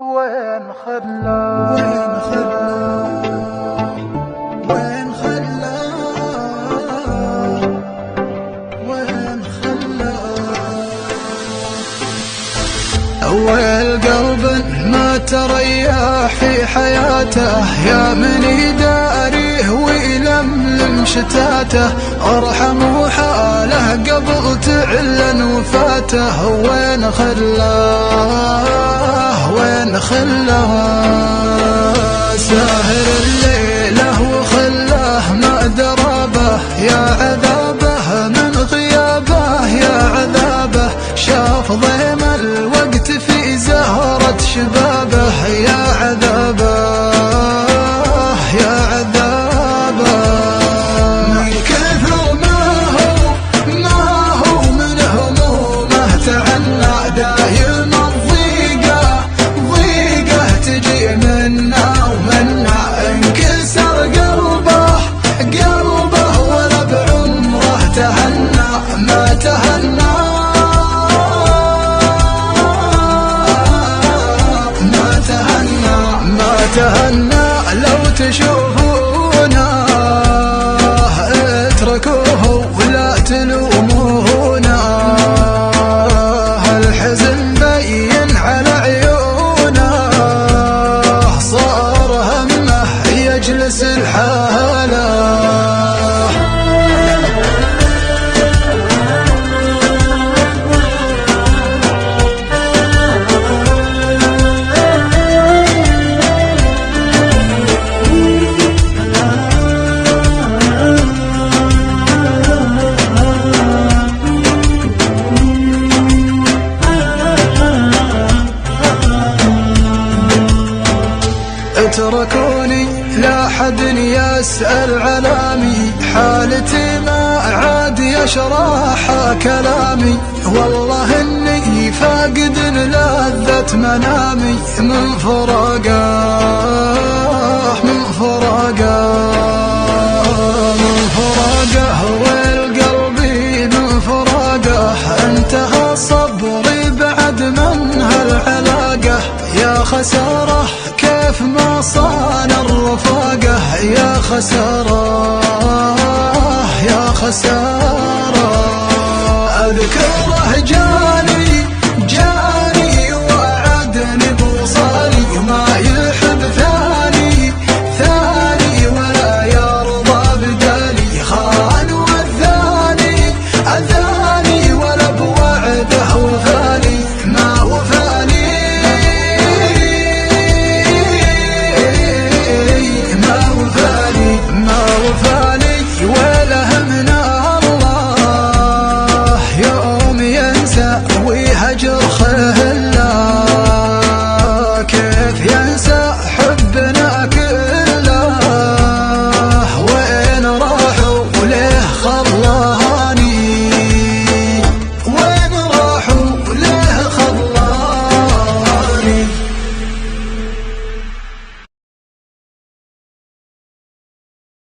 وين خلاه وين خلاه وين خلاه وين خلاه والقلب ما تريح في حياته يا من يداريه ويلملم شتاته ارحموا حاله قبل تعلن وفاته وين خلاه وين خلاه ساهر الليله وخلاه ما درابه يا عذابه من غيابه يا عذابه شاف ضيم الوقت في زهرة شبابه يا عذابه يا عذابه من كثر ما هو من همومه تعنى دايم الضيقة تجي منا ومنا انكسر قلبه ولا بعمره تهنى ما تهنى تهنى لو تشوفونه اتركوه ولا تلومونه الحزن بين على عيونه صار همه يجلس الحاله اتركوني لا حد يسأل علامي حالتي ما عاد يشرح كلامي والله اني فاقد لذة منامي من فراقه والقلب من فراقه انتهى صبري بعد من هالعلاقة يا خساره